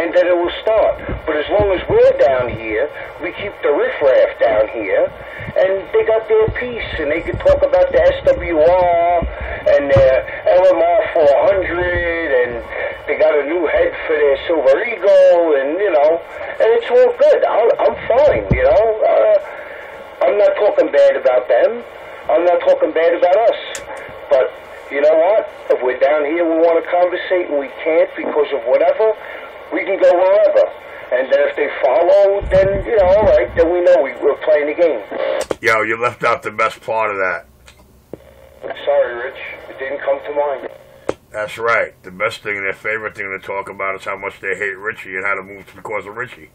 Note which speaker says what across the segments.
Speaker 1: and then it will start. But as long as we're down here, we keep the riffraff down here, and they got their piece, and they can talk about the SWR and their LMR 400, and they got a new head for their Silver Eagle, and and it's all good. I'm fine, I'm not talking bad about them. I'm not talking bad about us. But you know what? If we're down here, we want to conversate, and we can't because of whatever, we can go wherever. And then if they follow, then, all right, then we know we're playing the game.
Speaker 2: Yo, you left out the best part of that.
Speaker 1: Sorry, Rich. It didn't come to mind.
Speaker 2: That's right. The best thing and their favorite thing to talk about is how much they hate Richie and how to move because of Richie.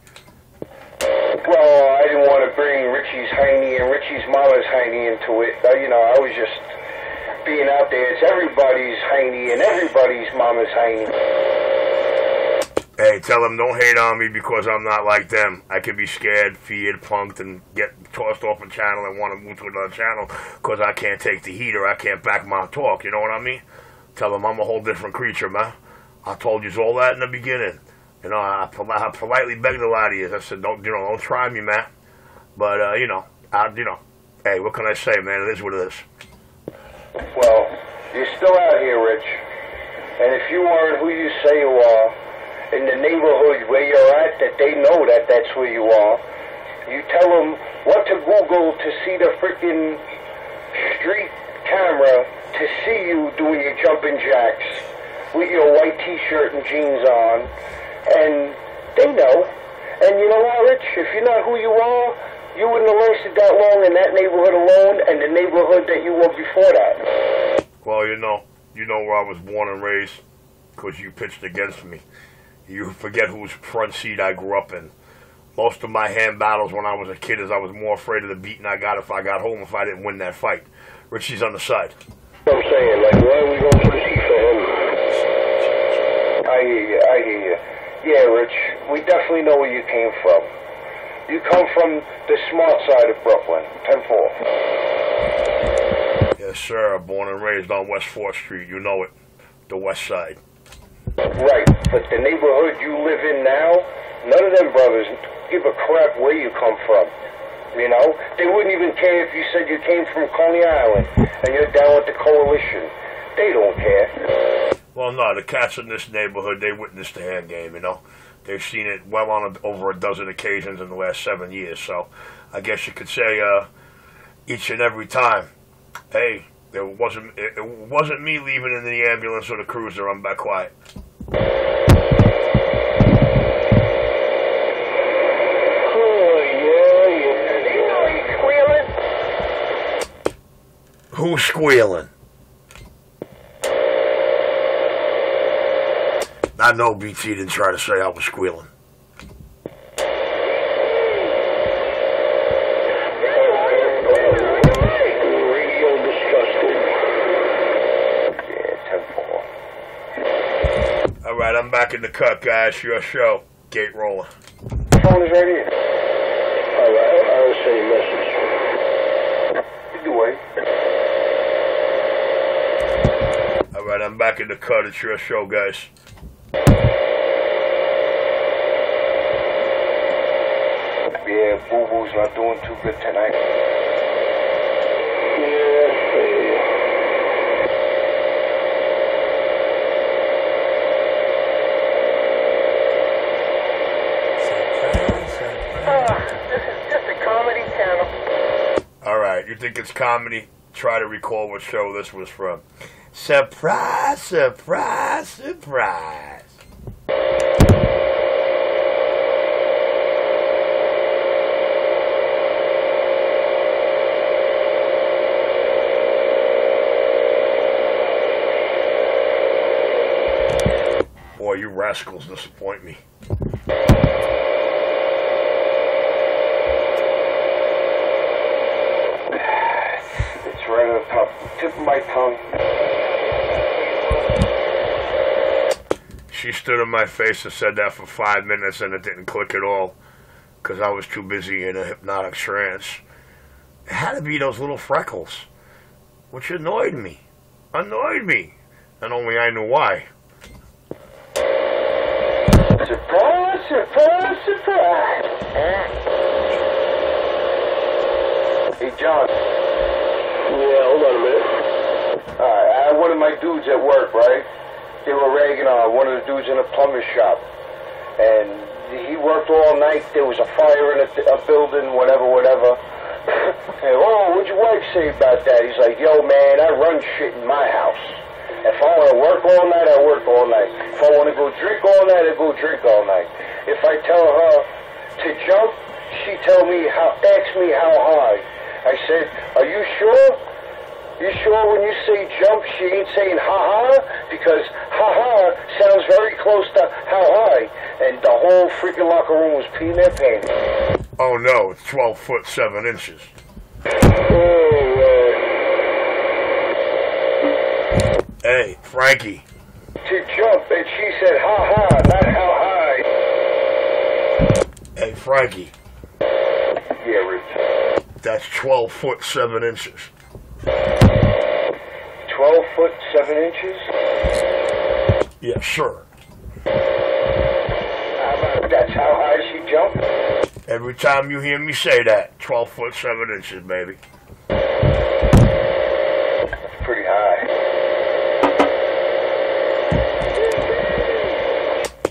Speaker 1: Well, I didn't want to bring Richie's Heine and Richie's mama's Heine into it. I was just being out there. It's everybody's Heine and everybody's mama's Heine.
Speaker 2: Hey, tell them don't hate on me because I'm not like them. I can be scared, feared, punked, and get tossed off a channel and want to move to another channel because I can't take the heat or I can't back my talk. You know what I mean? Tell them I'm a whole different creature, man. I told you all that in the beginning. I politely begged a lot of you. I said, don't try me, man. But, hey, what can I say, man? It is what it is.
Speaker 1: Well, you're still out here, Rich. And if you aren't who you say you are, in the neighborhood where you're at, that they know that that's where you are, you tell them what to Google to see the freaking street camera to see you doing your jumping jacks with your white t-shirt and jeans on. And they know. And you know what, Rich? If you're not who you are, you wouldn't have lasted that long in that neighborhood alone and the neighborhood that you were before that.
Speaker 2: Well, you know where I was born and raised because you pitched against me. You forget whose front seat I grew up in. Most of my hand battles when I was a kid is I was more afraid of the beating I got if I got home if I didn't win that fight. Richie's on the side.
Speaker 1: I'm saying, why are we going for the seat for him? I hear you. Yeah, Rich, we definitely know where you came from. You come from the smart side of Brooklyn, 10-4.
Speaker 2: Yes, sir. Born and raised on West 4th Street. You know it. The West Side.
Speaker 1: Right, but the neighborhood you live in now, none of them brothers give a crap where you come from. They wouldn't even care if you said you came from Coney Island and you're down with the coalition. They don't care.
Speaker 2: Well, no, the cats in this neighborhood, they witnessed the hand game, They've seen it well on over a dozen occasions in the last 7 years, so I guess you could say each and every time, hey, it wasn't me leaving in the ambulance or the cruiser, I'm back quiet. Who's squealing? I know BT didn't try to say I was squealing.
Speaker 1: Radio disgusting. Yeah, 10-4.
Speaker 2: Alright, I'm back in the cut, guys. Your show. Gate roller.
Speaker 1: Phone is right here. Alright, I'll send you a message. Either way.
Speaker 2: Alright, I'm back in the cut. It's your show, guys.
Speaker 1: Yeah, Boo Boo's not doing too good tonight. This is just a comedy channel.
Speaker 2: Alright, you think it's comedy? Try to recall what show this was from. Surprise, surprise, surprise. Boy, you rascals disappoint me.
Speaker 1: It's right on the top, tip of my tongue.
Speaker 2: She stood in my face and said that for 5 minutes and it didn't click at all because I was too busy in a hypnotic trance. It had to be those little freckles, which annoyed me. And only I knew why.
Speaker 1: Surprise! Surprise, surprise. Hey, John.
Speaker 3: Yeah, hold on a minute.
Speaker 1: Alright, I had one of my dudes at work, right? They were ragging on one of the dudes in a plumber's shop. And he worked all night. There was a fire in a building, whatever. And, oh, what'd your wife say about that? He's like, yo, man, I run shit in my house. If I want to work all night, I work all night. If I want to go drink all night, I go drink all night. If I tell her to jump, she asks me how high. I said, are you sure? You sure when you say jump, she ain't saying ha-ha? Because ha-ha sounds very close to how high. And the whole freaking locker room was peeing their pants.
Speaker 2: Oh no, it's 12 foot 7 inches. Hey, Frankie.
Speaker 1: To jump, and she said ha-ha, not how high.
Speaker 2: Hey, Frankie.
Speaker 1: Yeah, Rich.
Speaker 2: That's 12 foot 7 inches.
Speaker 1: 12 foot 7 inches?
Speaker 2: Yes, sir.
Speaker 1: That's how high she jumped?
Speaker 2: Every time you hear me say that, 12 foot 7 inches, baby.
Speaker 1: That's pretty high.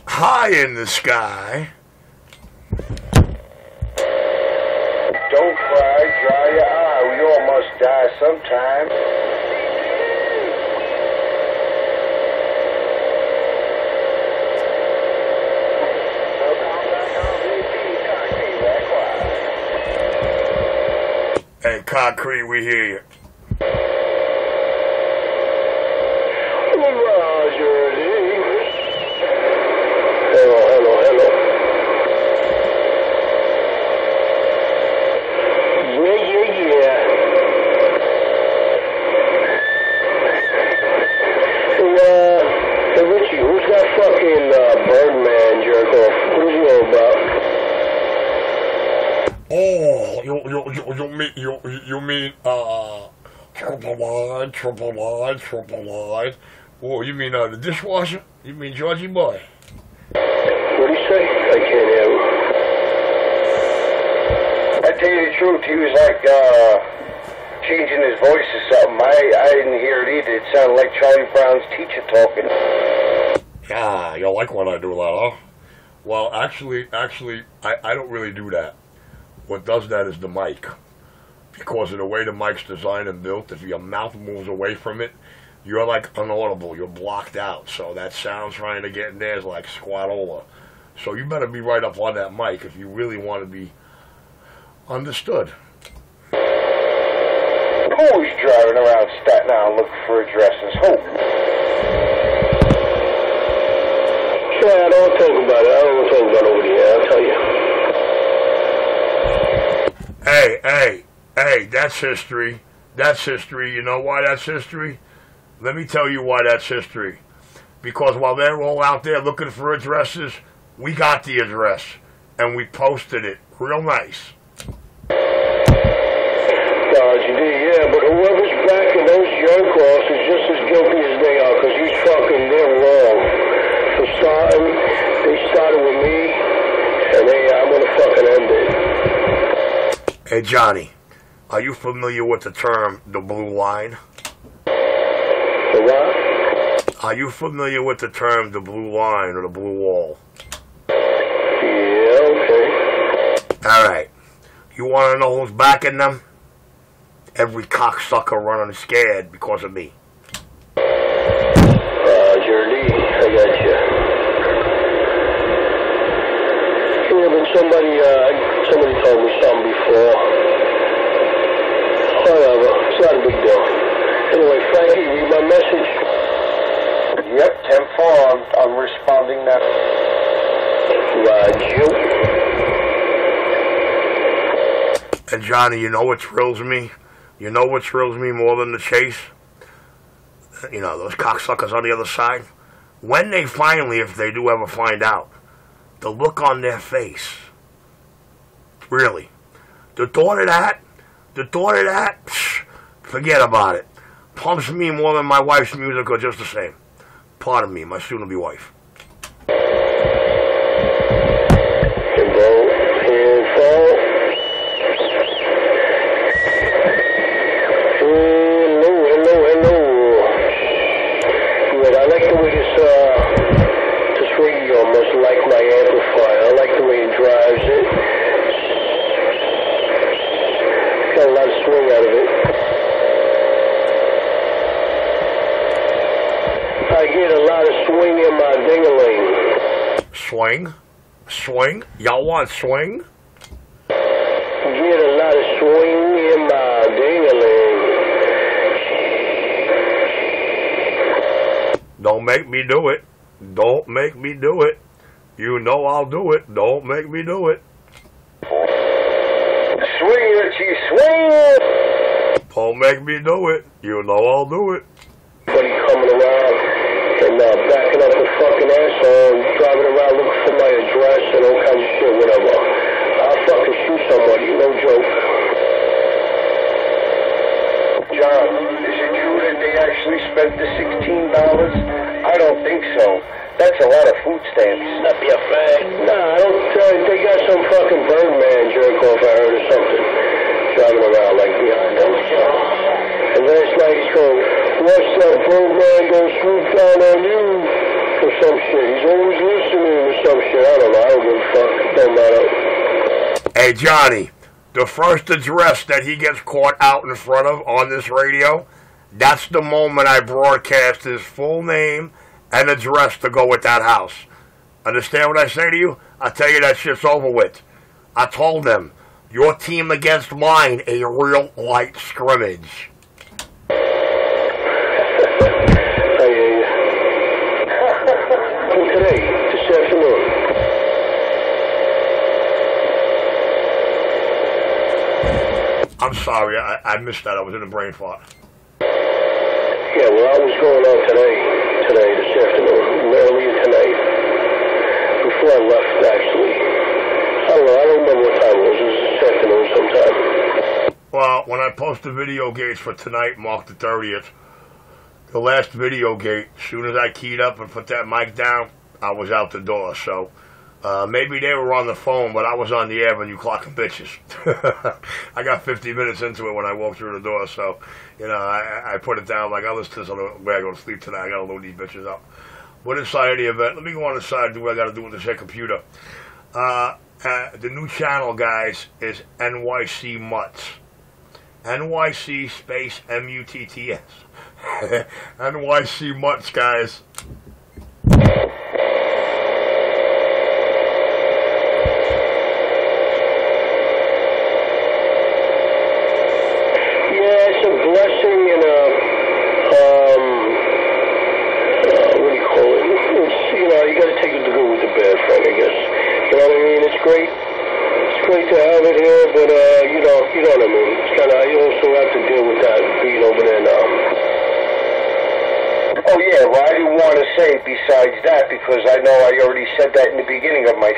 Speaker 2: High in the sky.
Speaker 1: Don't cry, dry your eye. We all must die sometime.
Speaker 2: Hey, Concrete, we hear you.
Speaker 3: Hello. Yeah. Hey, Richie, who's that fucking Birdman jerk off? What is he all about?
Speaker 2: Oh, you mean triple line. Oh, you mean the dishwasher? You mean Georgie boy?
Speaker 3: What do you say? I can't hear him.
Speaker 1: I tell you the truth, he was like changing his voice or something. I didn't hear it either. It sounded like Charlie Brown's teacher talking.
Speaker 2: Ah, you like when I do that, huh? Well, actually, I don't really do that. What does that is the mic. Because of the way the mic's designed and built, if your mouth moves away from it, you're like inaudible. You're blocked out. So that sound trying to get in there is like squatola. So you better be right up on that mic if you really want to be understood.
Speaker 1: Who's driving around Staten Island looking for addresses? Who?
Speaker 3: Yeah, I don't talk about it. I don't want to talk about it over here. I'll tell you.
Speaker 2: Hey, that's history. That's history. You know why that's history? Let me tell you why that's history. Because while they're all out there looking for addresses, we got the address. And we posted it real nice.
Speaker 3: Yeah, but whoever's backing those jerk-offs is just as guilty as they are, because they're wrong. They started with me, and I'm going to fucking end it.
Speaker 2: Hey, Johnny, are you familiar with the term, the blue line?
Speaker 3: The what?
Speaker 2: Are you familiar with the term, the blue line, or the blue wall?
Speaker 3: Yeah, okay.
Speaker 2: Alright. You want to know who's backing them? Every cocksucker running scared because of me.
Speaker 3: Jordy, I got you. Yeah, but somebody told me something before. Whatever, it's not a big deal. Anyway, Frankie, read my message.
Speaker 1: Yep, 10-4. I'm responding now.
Speaker 3: Roger.
Speaker 2: And Johnny, you know what thrills me? You know what thrills me more than the chase? You know, those cocksuckers on the other side? When they finally, if they do ever find out, the look on their face. Really. The thought of that, forget about it. Pumps me more than my wife's music or just the same. Pardon me, my soon-to-be wife.
Speaker 3: like my amplifier. I like the way it drives it. Got a lot of swing out of it. I get a lot of swing in my ding-a-ling.
Speaker 2: Swing? Swing? Y'all want swing?
Speaker 3: Get a lot of swing in my ding-a-ling.
Speaker 2: Don't make me do it. Don't make me do it. You know I'll do it. Don't make me do it.
Speaker 1: Swing, Richie, swing!
Speaker 2: Don't make me do it. You know I'll do it.
Speaker 3: Buddy coming around and backing up the fucking asshole, driving around looking for my address and all kinds of shit, whatever. I'll fucking shoot somebody, no joke.
Speaker 1: John, is it true that they actually spent the $16? I don't think so. That's a lot of food stamps.
Speaker 3: That be a fact. Nah, I don't, they got some fucking Birdman jerk off, I heard, or something, driving around like behind them. And last night he's going, "What's that Birdman gonna swoop down on you?" or some shit. He's always listening or some shit. I don't know. I don't give a fuck. Don't matter.
Speaker 2: Hey, Johnny, the first address that he gets caught out in front of on this radio, that's the moment I broadcast his full name and address to go with that house. Understand what I say to you? I tell you that shit's over with. I told them, your team against mine, a real light scrimmage.
Speaker 3: I hear you. Today, this afternoon.
Speaker 2: I'm sorry, I missed that. I was in a brain fart.
Speaker 3: Yeah, well, I was going on today, this afternoon, earlier tonight, before I left, actually. I don't know, I don't remember what time it was. It was this afternoon sometime.
Speaker 2: Well, when I post the video gates for tonight, Mark the 30th, the last video gate, as soon as I keyed up and put that mic down, I was out the door. So maybe they were on the phone, but I was on the avenue clocking bitches. I got 50 minutes into it when I walked through the door, so, you know, I put it down like, I'll listen to this on the way I go to sleep tonight. I got to load these bitches up. But inside the event, let me go on the side and do what I got to do with this here computer. The new channel, guys, is NYC Mutts. NYC space MUTTS. NYC Mutts, guys.
Speaker 3: Blessing and what do you call it? It's, you know, you got to take the good with the bad, friend, I guess. You know what I mean? It's great. It's great to have it here, but you know what I mean. It's kind of, you also have to deal with that being over there now.
Speaker 1: Oh yeah, well I didn't want to say besides that because I know I already said that in the beginning of my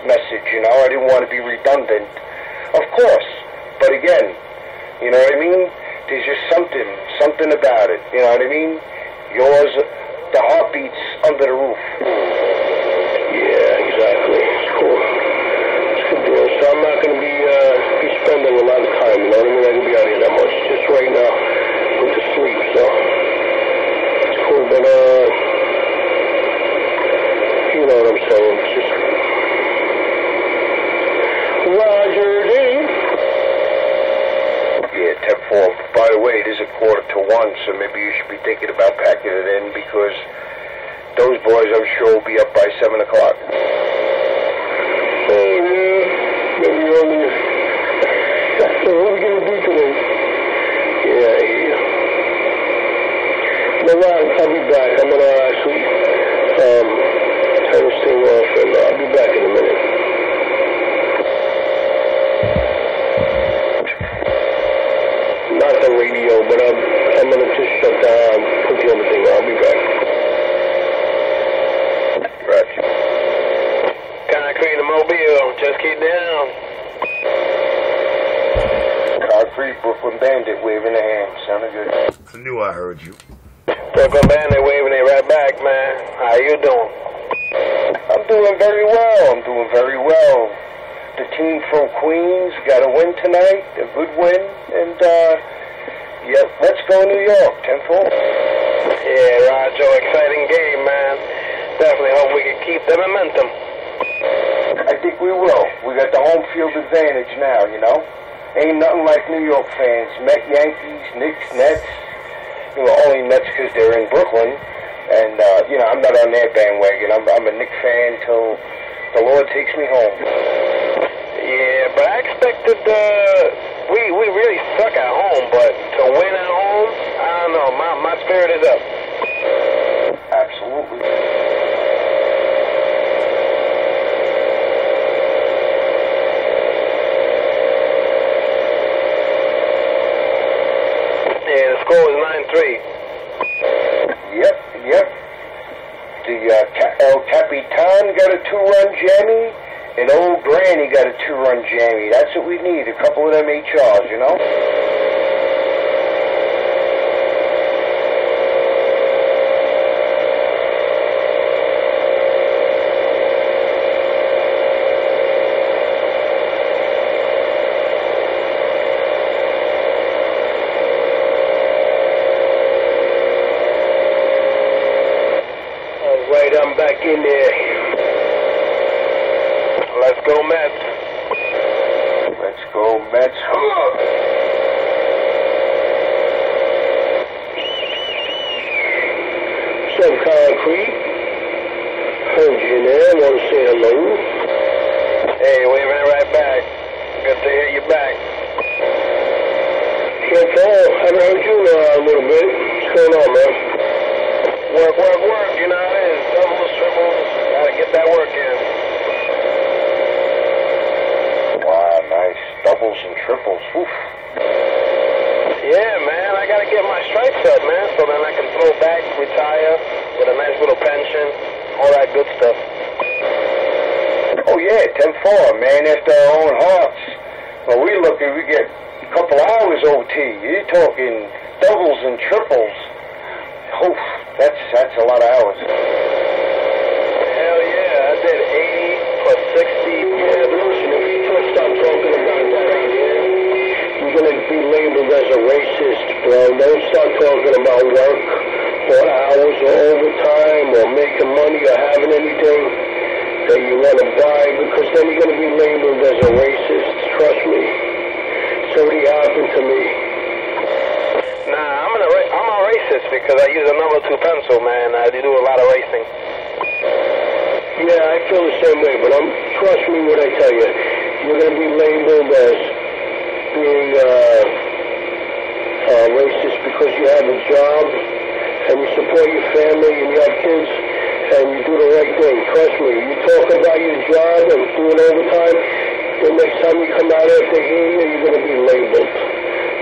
Speaker 1: message. You know, I didn't want to be redundant. Of course, but again. You know what I mean? There's just something about it. You know what I mean? Yours, the heartbeat's under the roof.
Speaker 3: Yeah, exactly. It's cool. It's good deal. So I'm not going to be spending a lot of time. You know what I mean? I won't be out here that much. Just right now, with the sleep. So it's cool. But you know what I'm saying? It's just Roger D.
Speaker 1: Yeah, 10-4. By the way, it is 1:45, so maybe you should be thinking about packing it in because those boys, I'm sure, will be up by 7 o'clock.
Speaker 3: Oh, yeah. Maybe only... So what are we going to do today? Yeah. No, I'll be back. I'm going to actually turn this thing off, and I'll be back in a minute. Not the radio, but I'm going to just shut down, put the other thing on. I'll be back.
Speaker 1: Roger.
Speaker 3: Concrete and Mobile, just keep down.
Speaker 1: Concrete, Brooklyn Bandit waving a hand. Sounded good.
Speaker 2: I knew I heard you.
Speaker 3: Brooklyn Bandit waving it right back, man. How you doing?
Speaker 1: I'm doing very well. The team from Queens got a win tonight, a good win, and yeah, let's go New York, 10-4.
Speaker 3: Yeah, Roger, exciting game, man.
Speaker 4: definitely hope we can keep the momentum.
Speaker 1: I think we will. We got the home field advantage now, you know? Ain't nothing like New York fans. Met Yankees, Knicks, Nets. You know, only Nets because they're in Brooklyn. And, you know, I'm not on their bandwagon. I'm a Knicks fan till the Lord takes me home.
Speaker 4: Yeah, but I expected, we really suck at home, but to win at home, I don't know, my spirit is up.
Speaker 1: Absolutely.
Speaker 4: Yeah, the score is 9-3.
Speaker 1: Yep. The El Capitan got a 2-run jammy, and old Granny got a 2-run jammy. That's what we need, a couple of them HRs, you know?
Speaker 3: Right, I'm back in there.
Speaker 4: Let's go, Mets.
Speaker 1: Let's go, Mets.
Speaker 3: Some concrete. Heard you there. Want to say hello?
Speaker 4: Hey, waving it right back. Good to hear you back.
Speaker 3: Can't tell. Haven't heard you in a little bit. What's going on, man?
Speaker 4: Work. You know how it is. Doubles, triples. Gotta get that work in.
Speaker 1: Wow, nice. Doubles and triples. Oof.
Speaker 4: Yeah, man. I gotta get my stripes up, man, so then I can throw back, retire, with a nice little pension, all that good stuff.
Speaker 1: Oh, yeah, 10-4, man, after our own hearts. Well, we get a couple hours OT. You're talking doubles and triples. Oof, that's a lot of hours.
Speaker 4: Hell yeah, I did 80 plus 60.
Speaker 3: Yeah, listen, if you start talking about that right here, you're going to be labeled as a racist, bro. Don't start talking about work or hours or overtime or making money or having anything that you want to buy, because then you're going to be labeled as a racist. Trust me. It's already happened to me.
Speaker 4: Nah, I'm a racist because I use a number 2 pencil, man. I do a lot of racing.
Speaker 3: Yeah, I feel the same way, but trust me when I tell you, you're going to be labeled as being racist because you have a job and you support your family and you have kids and you do the right thing. Trust me, you talk about your job and doing overtime, the next time you come out after here, you're going to be labeled.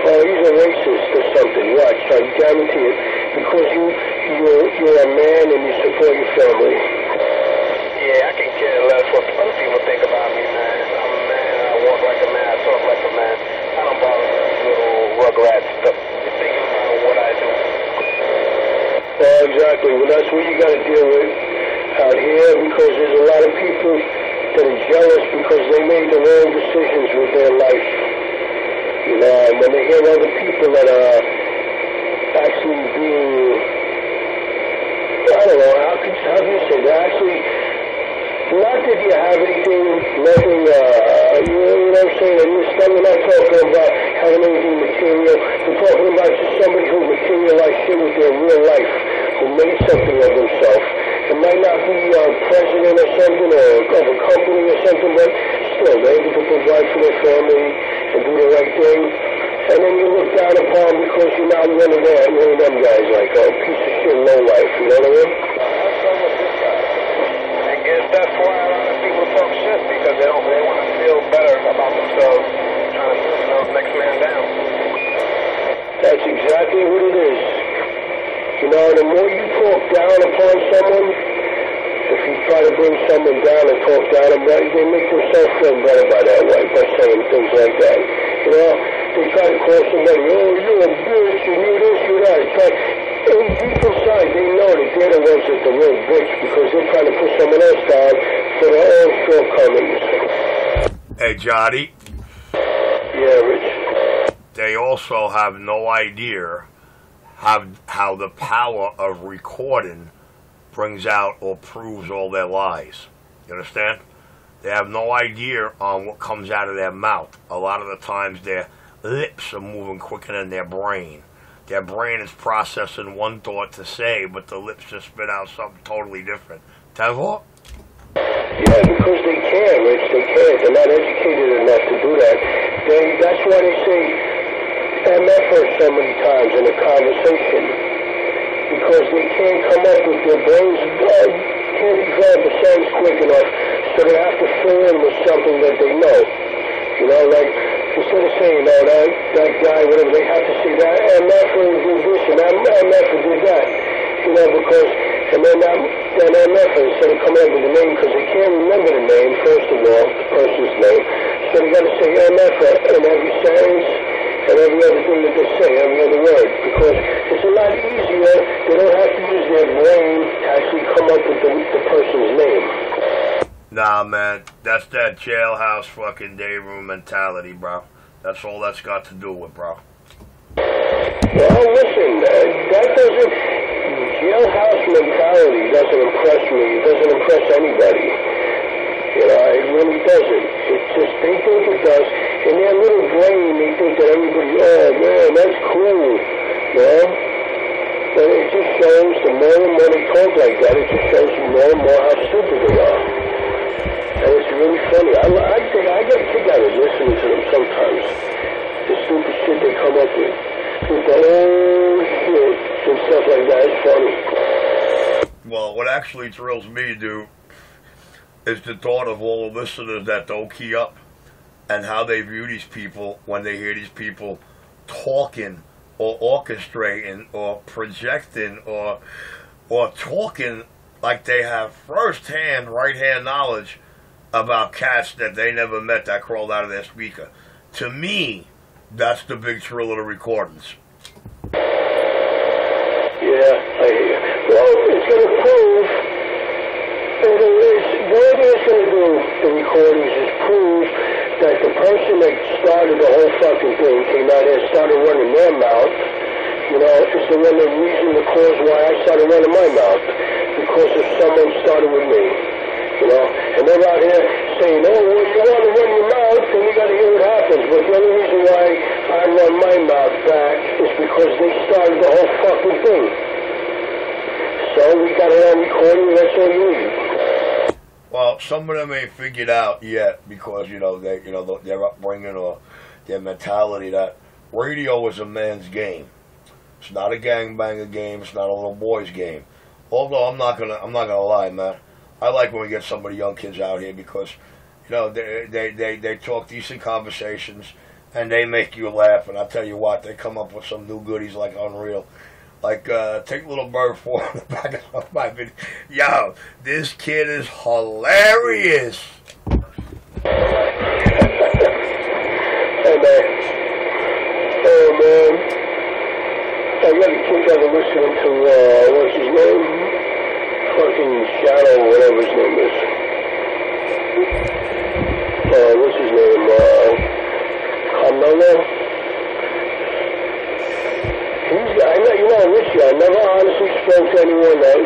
Speaker 3: Oh, he's a racist or something. Watch, I guarantee it. Because you're a man and you support your family.
Speaker 4: Yeah, I can care less what other people think about me, man. I'm a man, I walk like a man, I talk like a man. I don't bother with this little rugrat stuff. You're thinking about what I do.
Speaker 3: Well, exactly. Well, that's what you got to deal with out here, because there's a lot of people that are jealous because they made the wrong decisions with their life. You know, and when they hear other people that are actually being, I don't know, how can you say, they're actually, not that you have anything, nothing, you know what I'm saying, and we're not talking about having anything material, we're talking about just somebody who materialized shit with their real life, who made something of themselves. It might not be president or something, or of a company or something, but still, they're able to provide for their family and do the right thing. And then you look down upon because you're not one of them guys, like a piece of shit low life, you know what I mean?
Speaker 4: I guess that's why a lot of people talk shit, because they want to feel better about themselves, trying to put the next man down.
Speaker 3: That's exactly what it is. You know, the more you talk down upon someone, if you try to bring someone down and talk down about it, they make themselves feel better by that way, by saying things like that. You know, they try to call somebody, oh, you're a bitch, and you're this, you're that. And deep inside, they know that they're the ones that's the real bitch, because they're trying to put someone else down for their own shortcomings.
Speaker 2: Hey, Johnny.
Speaker 3: Yeah, Rich.
Speaker 2: They also have no idea how the power of recording brings out or proves all their lies. You understand? They have no idea on what comes out of their mouth. A lot of the times their lips are moving quicker than their brain. Their brain is processing one thought to say, but the lips just spit out something totally different. Tevor?
Speaker 3: Yeah, because they can't, Rich. They can't. They're not educated enough to do that. That's why they say MFers so many times in a conversation. Because they can't come up with their brains, can't grab the sense quick enough, so they have to fill in with something that they know. You know, like, instead of saying, oh, that guy, whatever, they have to say that MFer did this and that MFer did that. You know, because, and then that MFer, instead of coming up with the name, because they can't remember the name, first of all, the person's name, so they got to say MFer in every sentence, and every other thing that they say, every other word, because it's a lot easier. They don't have to use their brain to actually come up with the person's name.
Speaker 2: Nah, man, that's that jailhouse fucking day room mentality, bro. That's all that's got to do with, bro.
Speaker 3: Well, listen, that doesn't, jailhouse mentality doesn't impress me. It doesn't impress anybody. You know, it really doesn't. It's just, they think it does. In their little brain, they think that everybody, oh man, that's cool. You know? But it just shows, the more and more they talk like that, it just shows more and more how stupid they are. And it's really funny. I think I get a kick out of listening to them sometimes. The stupid shit they come up with. With the old shit and stuff like that. It's funny.
Speaker 2: Well, what actually thrills me, dude, is the thought of all the listeners that don't key up and how they view these people when they hear these people talking or orchestrating or projecting or talking like they have first-hand, right-hand knowledge about cats that they never met that crawled out of their speaker. To me, that's the big thrill of the recordings.
Speaker 3: Yeah, I hear you. Well, it's going to prove, what it's going to do, the recordings, is prove that the person that started the whole fucking thing came out here and started running their mouth, you know, is the one that reason, the cause why I started running my mouth, because if someone started with me. You know, and they're out here saying, oh, well, you want to run your mouth, then you got to hear what happens. But the only reason why I run my mouth back is because they started the whole fucking thing. So we got it on recording, that's all you need.
Speaker 2: Well, some of them ain't figured out yet because, their upbringing or their mentality that radio is a man's game. It's not a gangbanger game. It's not a little boy's game. Although I'm not gonna lie, man. I like when we get some of the young kids out here because, they talk decent conversations and they make you laugh. And I tell you what, they come up with some new goodies like unreal. Like, take Little Bird 4 on the back of my video. Yo, this kid is hilarious.
Speaker 3: Hey, man. Oh, man. I got a kick out of listening to, what's his name? Fucking Shadow, whatever his name is. What's his name? Carmelo? Richie, I never honestly spoke to anyone that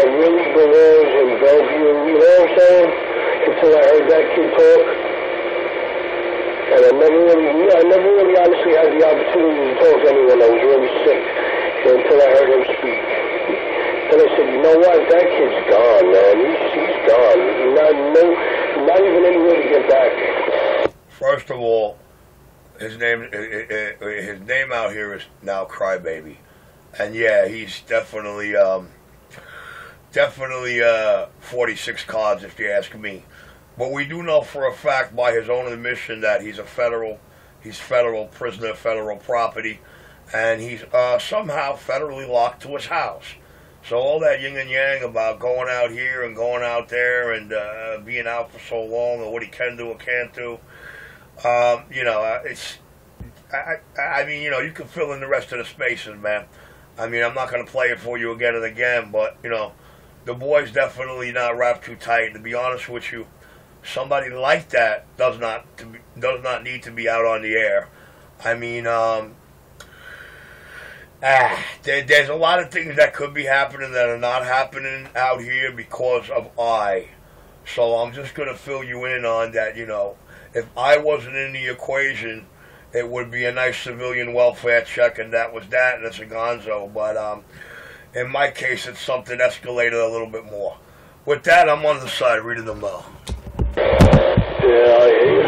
Speaker 3: really belongs in Bellevue, you know what I'm saying? Until I heard that kid talk. And I never really honestly had the opportunity to talk to anyone that was really sick until I heard him speak. And I said, you know what? That kid's gone, man. He's gone. Not even anywhere to get back.
Speaker 2: First of all, his name out here is now Crybaby, and yeah, he's definitely 46 cards if you ask me. But we do know for a fact by his own admission that he's federal prisoner, federal property, and he's somehow federally locked to his house. So all that yin and yang about going out here and going out there and being out for so long and what he can do or can't do, it's, I mean, you can fill in the rest of the spaces, man. I mean, I'm not going to play it for you again and again, but, the boy's definitely not wrapped too tight. To be honest with you, somebody like that does not need to be out on the air. I mean, There's a lot of things that could be happening that are not happening out here because of I. So I'm just going to fill you in on that, you know. If I wasn't in the equation, it would be a nice civilian welfare check, and that was that, and it's a gonzo. But in my case, it's something escalated a little bit more. With that, I'm on the side reading the mail.
Speaker 3: Yeah, I hear you.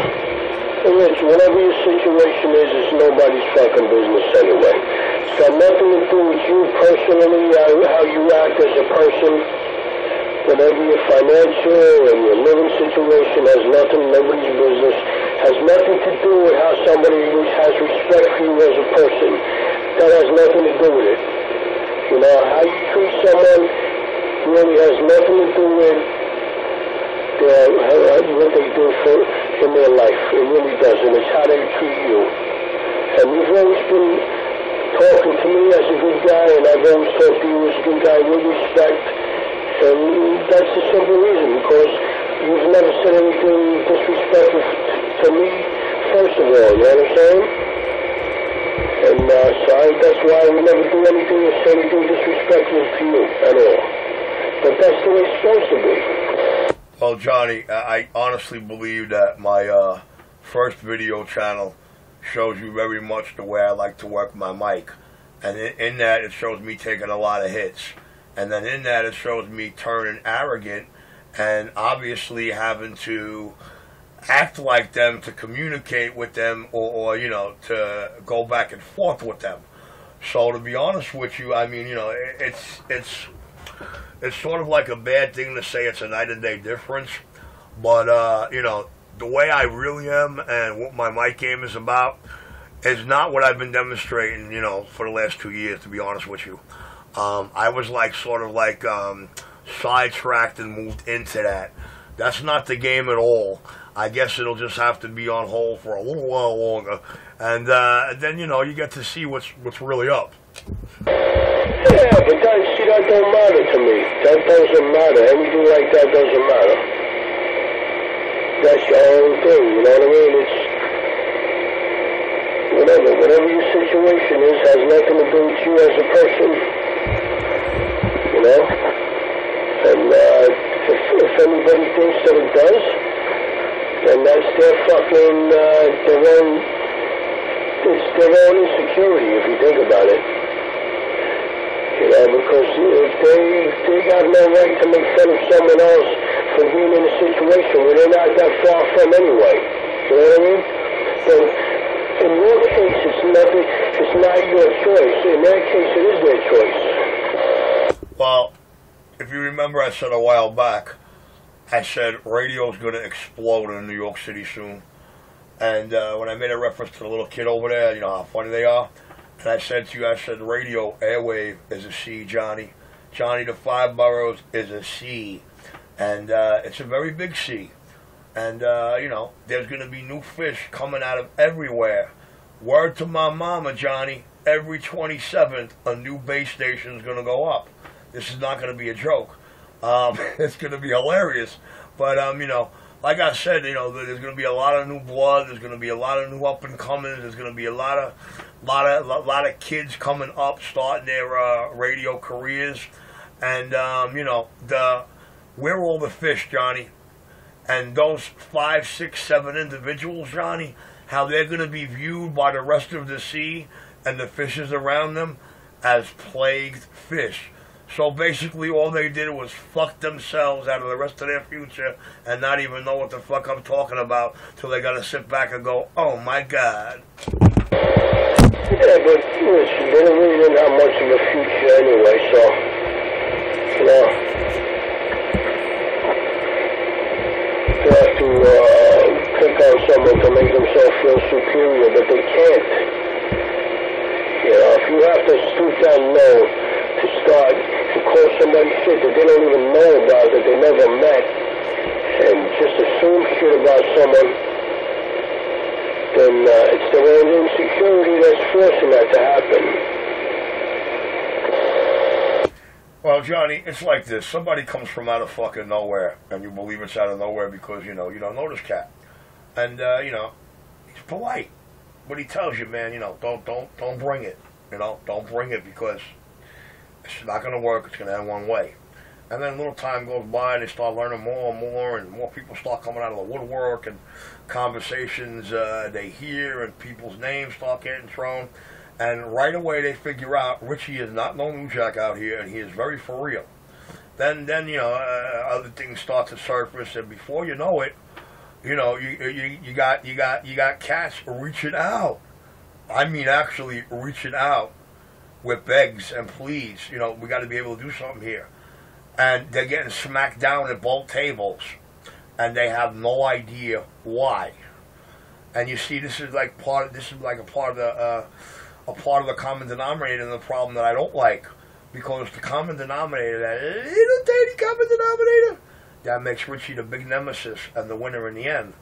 Speaker 3: And Rich, whatever your situation is, it's nobody's fucking business anyway. It's got nothing to do with you personally, how you act as a person. Whatever your financial and your living situation has nobody's business. Has nothing to do with how somebody has respect for you as a person. That has nothing to do with it. You know, how you treat someone really has nothing to do with what they do in their life. It really doesn't. It's how they treat you. And you've always been talking to me as a good guy, and I've always talked to you as a good guy with respect. And that's the simple reason, because you've never said anything disrespectful to me, first of all, you know what I'm saying? And that's why I would never do anything or say anything disrespectful to you at all. But that's the way it's supposed to be.
Speaker 2: Well, Johnny, I honestly believe that my first video channel shows you very much the way I like to work my mic. And in that, it shows me taking a lot of hits. And then in that, it shows me turning arrogant and obviously having to act like them to communicate with them or you know, to go back and forth with them. So to be honest with you, I mean, you know, it's sort of like a bad thing to say it's a night and day difference. But, you know, the way I really am and what my mic game is about is not what I've been demonstrating, you know, for the last 2 years, to be honest with you. I was sort of sidetracked and moved into that. That's not the game at all. I guess it'll just have to be on hold for a little while longer. And then, you know, you get to see what's really up.
Speaker 3: Yeah, but that don't matter to me. That doesn't matter. Anything like that doesn't matter. That's your own thing, you know what I mean? It's whatever your situation is, has nothing to do with you as a person. You know? And if anybody thinks that it does, then that's their fucking, it's their own insecurity, if you think about it. You know, because if they got no right to make fun of someone else for being in a situation where they're not that far from anyway. You know what I mean? So in your case, it's not your choice. In their case, it is their choice.
Speaker 2: Well, if you remember, I said a while back, I said radio's going to explode in New York City soon. And when I made a reference to the little kid over there, you know how funny they are. And I said to you, I said radio, airwave is a C, Johnny. Johnny, the 5 boroughs is a C. And it's a very big C. And, you know, there's going to be new fish coming out of everywhere. Word to my mama, Johnny, every 27th, a new base station is going to go up. This is not going to be a joke. It's going to be hilarious. But, you know, like I said, you know, there's going to be a lot of new blood. There's going to be a lot of new up-and-comers. There's going to be a lot of kids coming up, starting their radio careers. And, you know, we're all the fish, Johnny. And those 5, 6, 7 individuals, Johnny, how they're going to be viewed by the rest of the sea and the fishes around them as plagued fish. So basically all they did was fuck themselves out of the rest of their future and not even know what the fuck I'm talking about till they got to sit back and go, oh my God.
Speaker 3: Yeah, but listen, they don't really didn't have much of a future anyway, so, you know, they have to pick on someone to make themselves feel superior, but they can't. You know, if you have to stoop down low to start to call somebody shit that they don't even know about, that they never met, and just assume shit about someone, then it's their own insecurity that's forcing that to happen.
Speaker 2: Well, Johnny, it's like this. Somebody comes from out of fucking nowhere, and you believe it's out of nowhere because, you know, you don't know this cat. And, you know, he's polite. But he tells you, man, you know, don't bring it. You know, don't bring it because it's not going to work. It's going to end one way. And then a little time goes by, they start learning more and more people start coming out of the woodwork, and conversations they hear, and people's names start getting thrown. And right away they figure out Richie is not no New Jack out here, and he is very for real. Then you know, other things start to surface, and before you know it, you know, you got cats reaching out. I mean, actually reaching out with begs and pleas. You know, we got to be able to do something here. And they're getting smacked down at both tables, and they have no idea why. And you see, this is like a part of the common denominator in the problem that I don't like, because the common denominator, that little tiny common denominator, that makes Richie the big nemesis and the winner in the end.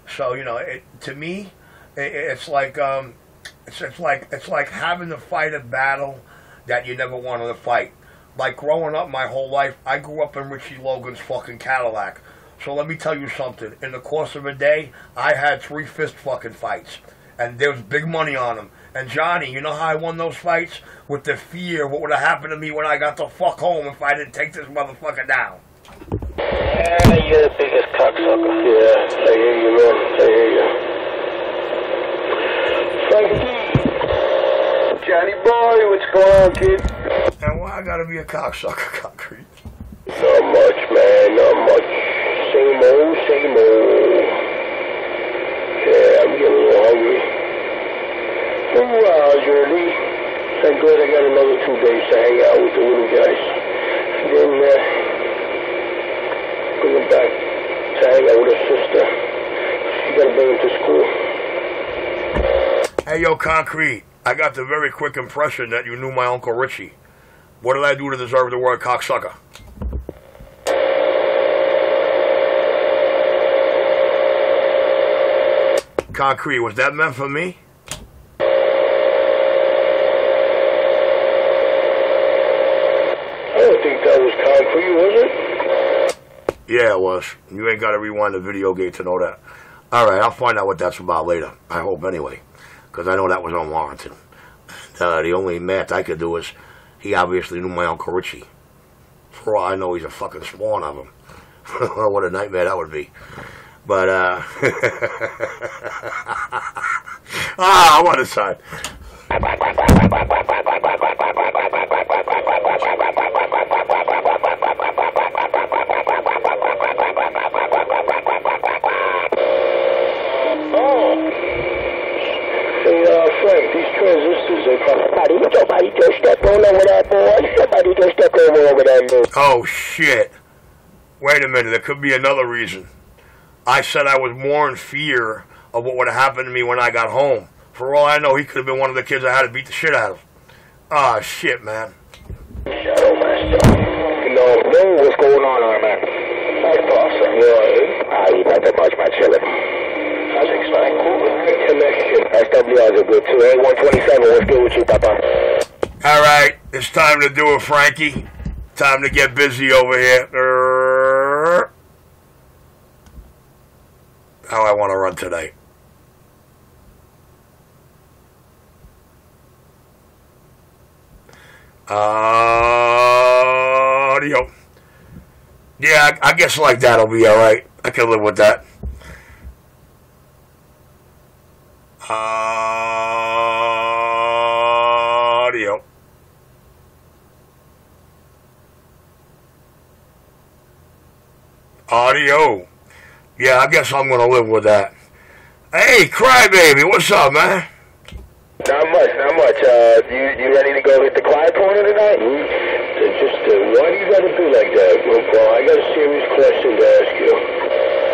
Speaker 2: So you know, to me, it's like having to fight a battle that you never wanted to fight. Like growing up my whole life, I grew up in Richie Logan's fucking Cadillac. So let me tell you something. In the course of a day, I had 3 fist fucking fights. And there was big money on them. And Johnny, you know how I won those fights? With the fear of what would have happened to me when I got the fuck home if I didn't take this motherfucker down.
Speaker 4: Yeah, you're the biggest cocksucker.
Speaker 3: Yeah, I hear you, man. I hear you. Frankie.
Speaker 1: Johnny boy, what's going on, kid?
Speaker 2: And why I gotta be a cocksucker, Concrete?
Speaker 3: Not much, man, not much. Same old, same old. Yeah, I'm getting a little hungry. 2 hours early. Thank God I got another 2 days to hang out with the little guys. Then, going back to hang out with her sister. She gotta bring him to school.
Speaker 2: Hey, yo, Concrete. I got the very quick impression that you knew my Uncle Richie. What did I do to deserve the word cocksucker? Concrete, was that meant for me?
Speaker 3: I don't think that was Concrete, was it?
Speaker 2: Yeah, it was. You ain't got to rewind the video game to know that. Alright, I'll find out what that's about later. I hope anyway. Because I know that was unwarranted. The only math I could do is he obviously knew my Uncle Richie. For all I know, he's a fucking spawn of him. What a nightmare that would be. But, what a side.
Speaker 3: Frank, these transistors, they cost somebody just stepped all over that boy. Somebody just stepped all over that boy.
Speaker 2: Oh, shit. Wait a minute, there could be another reason. I said I was more in fear of what would have happened to me when I got home. For all I know, he could have been one of the kids I had to beat the shit out of. Ah, shit, man.
Speaker 3: Shadow Master. No, what's going on, man? Nice boss, sir. Yeah, nothing much, man, chilling. How's it going? Cool. Connection. SWRs are good, too. A127, what's good with you, Papa?
Speaker 2: All right, it's time to do it, Frankie. Time to get busy over here. How I want to run tonight. Audio. Yeah, I guess like that'll be all right. I can live with that. Audio. Audio. Yeah, I guess I'm gonna live with that. Hey, Crybaby, what's up, man?
Speaker 3: Not much. You ready to go hit the quiet corner tonight? Why do you gotta be like that, Paul? I got a serious question to ask you.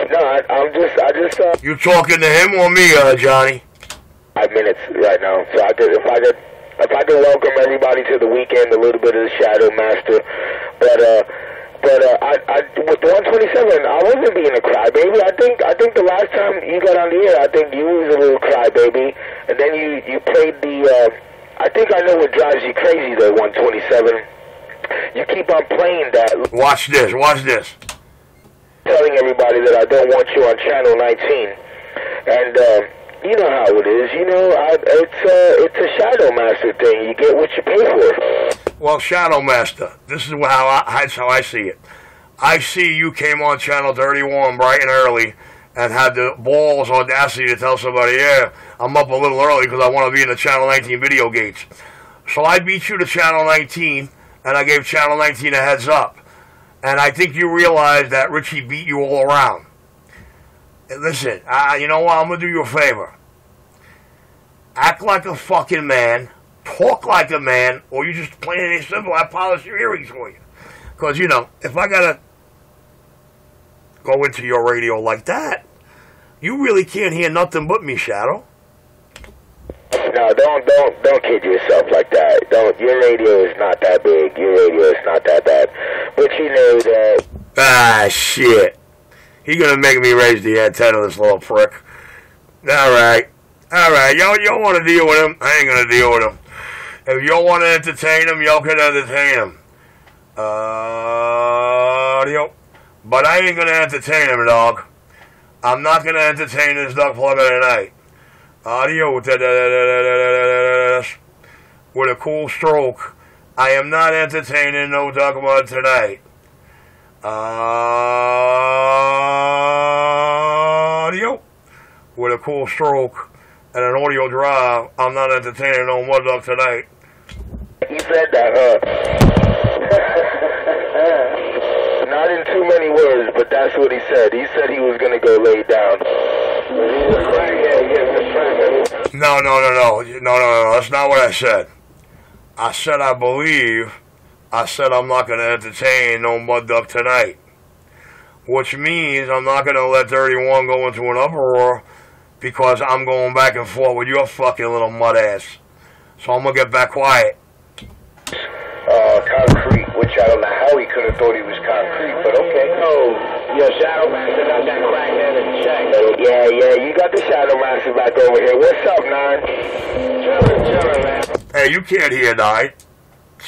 Speaker 3: No, I just.
Speaker 2: You talking to him or me, Johnny?
Speaker 3: 5 minutes right now. So if I could welcome everybody to the weekend, a little bit of the Shadow Master, but I with the 127, I wasn't being a crybaby. I think the last time you got on the air, I think you was a little crybaby, and then you played the. I think I know what drives you crazy, though. 127. You keep on playing that.
Speaker 2: Watch this.
Speaker 3: Telling everybody that I don't want you on Channel 19, and You know how it is. You know, it's a Shadow Master thing. You get what you pay for.
Speaker 2: Well, Shadow Master, this is that's how I see it. I see you came on Channel 31 bright and early and had the balls, audacity to tell somebody, yeah, I'm up a little early because I want to be in the Channel 19 video gates. So I beat you to Channel 19, and I gave Channel 19 a heads up. And I think you realize that Richie beat you all around. And listen, you know what? I'm going to do you a favor. Act like a fucking man. Talk like a man. Or you just plain and simple, I polish your earrings for you. Because, you know, if I got to go into your radio like that, you really can't hear nothing but me, Shadow.
Speaker 3: No, don't kid yourself like that. Your radio is not that big. Your radio is not that bad. But you know that...
Speaker 2: Ah, shit. He gonna make me raise the antenna, this little prick. Alright. Y'all want to deal with him? I ain't gonna deal with him. If y'all want to entertain him, y'all can entertain him. But I ain't gonna entertain him, dog. I'm not gonna entertain this duck plugger tonight. Audio with a cool stroke. I am not entertaining no duck mud tonight. Audio with a cool stroke and an audio drive. I'm not entertaining no mud duck tonight.
Speaker 3: You said that, huh? Not in too many words, but that's what he said. He said he was going to go lay down.
Speaker 2: No. That's not what I said. I said I said I'm not going to entertain no mud duck tonight. Which means I'm not going to let 31 go into an uproar because I'm going back and forth with your fucking little mud ass. So I'm going to get back quiet.
Speaker 1: Concrete, which I don't know how he could have thought he was concrete, but okay.
Speaker 3: Oh, your Shadow Master got that crackhead in check. Yeah, you got the Shadow Master back over here. What's up, Nine? Chillin', man.
Speaker 2: Hey, you can't hear Nine.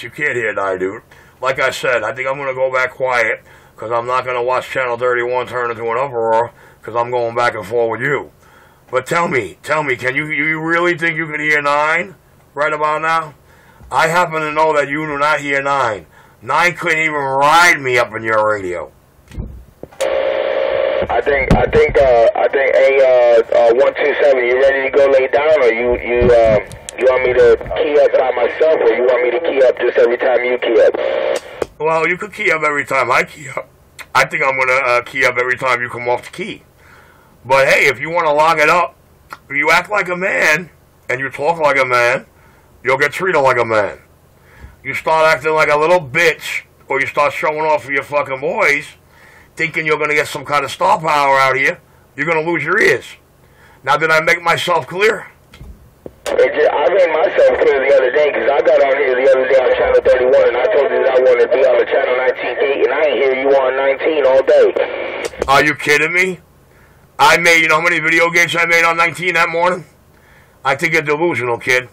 Speaker 2: You can't hear Nine, dude. Like I said, I think I'm going to go back quiet because I'm not going to watch Channel 31 turn into an uproar because I'm going back and forth with you. But tell me, can you really think you can hear 9 right about now? I happen to know that you do not hear 9. 9 couldn't even ride me up in your radio.
Speaker 3: I think A127, you ready to go lay down, or you want me to key up by myself, or you want me to key up just every time you key up?
Speaker 2: Well, you could key up every time I key up. I think I'm going to key up every time you come off the key. But hey, if you want to lock it up, if you act like a man, and you talk like a man, you'll get treated like a man. You start acting like a little bitch, or you start showing off for your fucking boys, thinking you're going to get some kind of star power out here, you're going to lose your ears. Now, did I make myself clear?
Speaker 3: I made myself clear the other day, because I got on here the other day on Channel 31, and I told you that I wanted to be on the Channel 19 gate, and I ain't hear you on 19 all day.
Speaker 2: Are you kidding me? You know how many video games I made on 19 that morning? I think you're delusional, kid.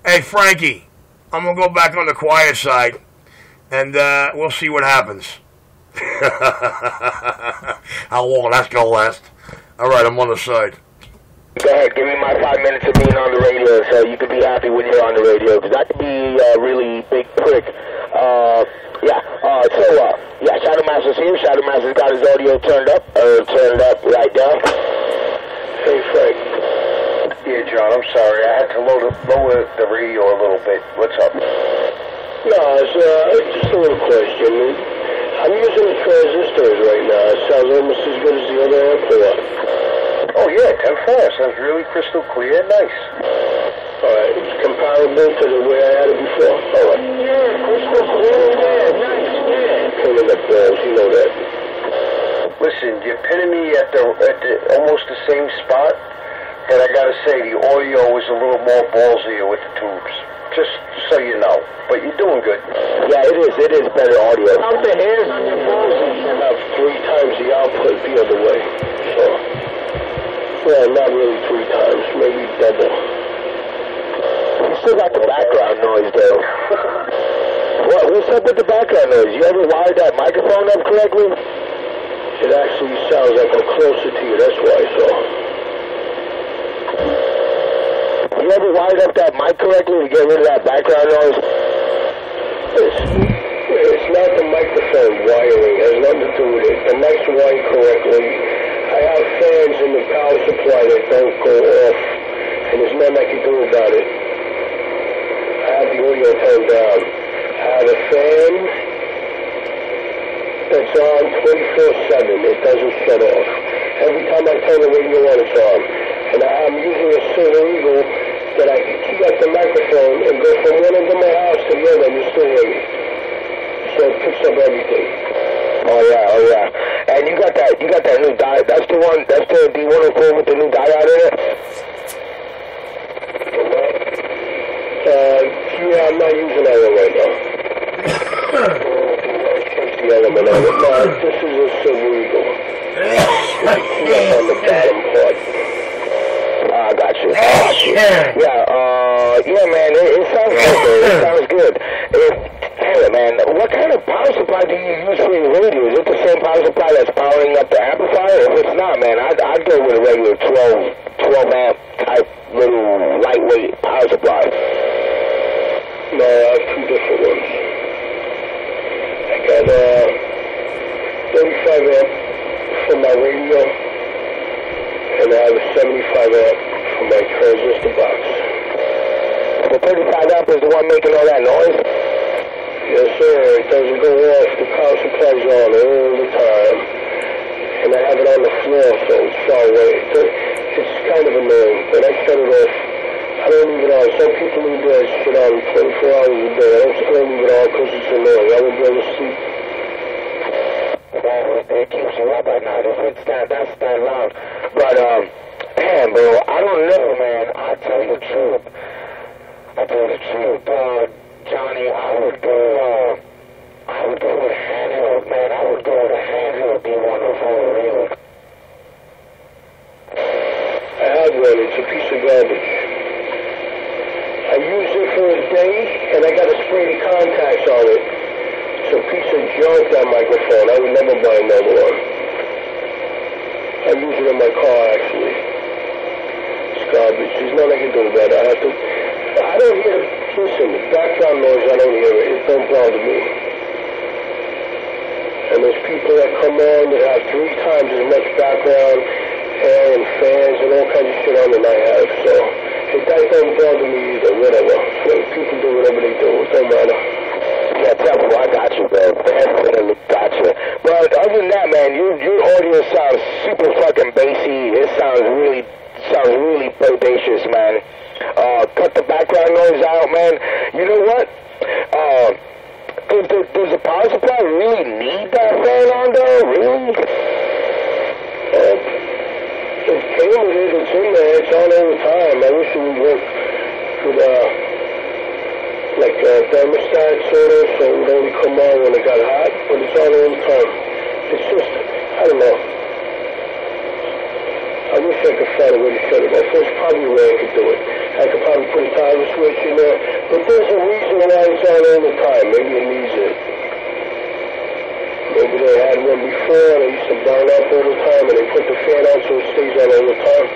Speaker 2: Hey, Frankie, I'm going to go back on the quiet side, and we'll see what happens. How long that's going to last. All right, I'm on the side.
Speaker 3: Go ahead, give me my 5 minutes of being on the radio so you can be happy when you're on the radio, because I can be a really big prick. Shadow Master's here. Shadow Master's got his audio turned up right now. Hey, Frank.
Speaker 1: Yeah, John, I'm sorry. I had to lower the radio a little bit. What's up?
Speaker 3: No, it's just a little question. I'm using the transistors right now. It sounds almost as good as the other ampli.
Speaker 1: Oh, yeah, 10-4. Sounds really crystal clear. Nice.
Speaker 3: All right. It's comparable to the way I had it before? All right. Yeah, crystal clear. Yeah, nice. Yeah. Pulling up balls, you know that.
Speaker 1: Listen, you're pinning me at the almost the same spot, but I gotta say, the audio is a little more ballsier with the tubes. Just so you know. But you're doing good.
Speaker 3: Yeah, it is better audio. Out the hairs on your balls, you should have 3 times the output the other way. So, well, not really 3 times, maybe double. You still got the background noise, though. What's up with the background noise? You ever wired that microphone up correctly? It actually sounds like I'm closer to you, that's why, so.
Speaker 1: ever wired up that mic correctly to get rid of that background noise?
Speaker 3: It's not the microphone wiring. It has nothing to do with it. The mic's wired correctly. I have fans in the power supply that don't go off, and there's nothing I can do about it. I have the audio turned down. I have a fan that's on 24/7. It doesn't shut off. Every time I turn the radio on, it's on. And I'm using a Silver Eagle that I can key up the microphone and go from one end of my house to the other, and you still hear me. So it picks up everything.
Speaker 1: Oh yeah. And you got that new diode. That's the one. That's the D104 with the new diode in it.
Speaker 3: Yeah, I'm not using that one right now. Change the element on it. No, this is a Silver Eagle. Yeah, on the bottom part.
Speaker 1: I got you. Yeah, man. It sounds good. It sounds good. Hey, man, what kind of power supply do you use for your radio? Is it the same power supply that's powering up the amplifier? If it's not, man, I'd go with a regular 12 amp type little lightweight power supply.
Speaker 3: No, I have two different ones. I got 35 amp for my radio, and I have a 75 amp for my transistor box.
Speaker 1: The 35 amp is the one making all that noise?
Speaker 3: Yes, sir. It doesn't go off. The power supply's on all the time. And I have it on the floor, so it's far away. It's kind of annoying, but I shut it off. I don't leave it on. Some people leave their shit on 24 hours a day. I don't leave it on because it's annoying. I won't be able to sleep.
Speaker 1: Well, it keeps you up at night if it's that's that loud. But, damn, bro, I don't know, man. I'll tell you the truth. Johnny, I would go with handheld, man. I would go with a handheld D104 really.
Speaker 3: I have one. It's a piece of garbage. I used it for a day, and I got to spray the contacts on it. It's a piece of junk, that microphone. I would never buy another one. I use it in my car, actually. It's garbage. There's nothing I can do about it. I don't hear, listen, the background noise, I don't hear it. It don't bother me. And there's people that come on that have 3 times as much background, air and fans and all kinds of shit on than I have. So, that don't bother me either, whatever. So, people do whatever they do, it don't matter.
Speaker 1: Yeah, tell I got you, man. Definitely got you. But other than that, man, your audio sounds super fucking bassy. It sounds really bodacious, man. Cut the background noise out, man. You know what? Does the power supply really need that fan on there? Really?
Speaker 3: It came with it. It's in there. It's on all the time. I wish it would work with like thermostat sort of, so it would only come on when it got hot. But it's on all the time. It's just, I don't know. I wish I could find a way to shut it off. There's probably a way I could do it. I could probably put a timer switch in there. But there's a reason why it's on all the time. Maybe it needs it. Maybe they had one before and it used to burn up all the time and they put the fan on so it stays on all the time.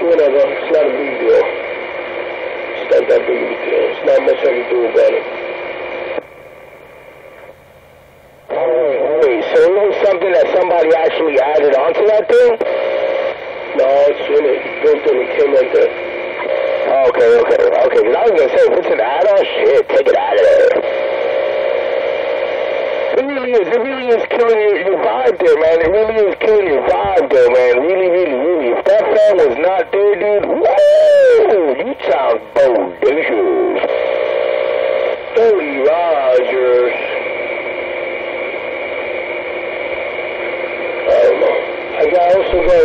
Speaker 3: Whatever. It's not a big deal. It's not that big of a deal. It's not much I can do about it.
Speaker 1: Wait, so it was something that somebody actually added onto that thing?
Speaker 3: No, it's in it. It's built in. It came like that.
Speaker 1: Okay. Because I was going to say, if it's an add-on, shit, take it out of there. It really is killing your vibe there, man. It really is killing your vibe there, man. Really. If that fan was not there, dude, whoa, you sound bodacious.
Speaker 3: Holy Rogers. I don't know. I also got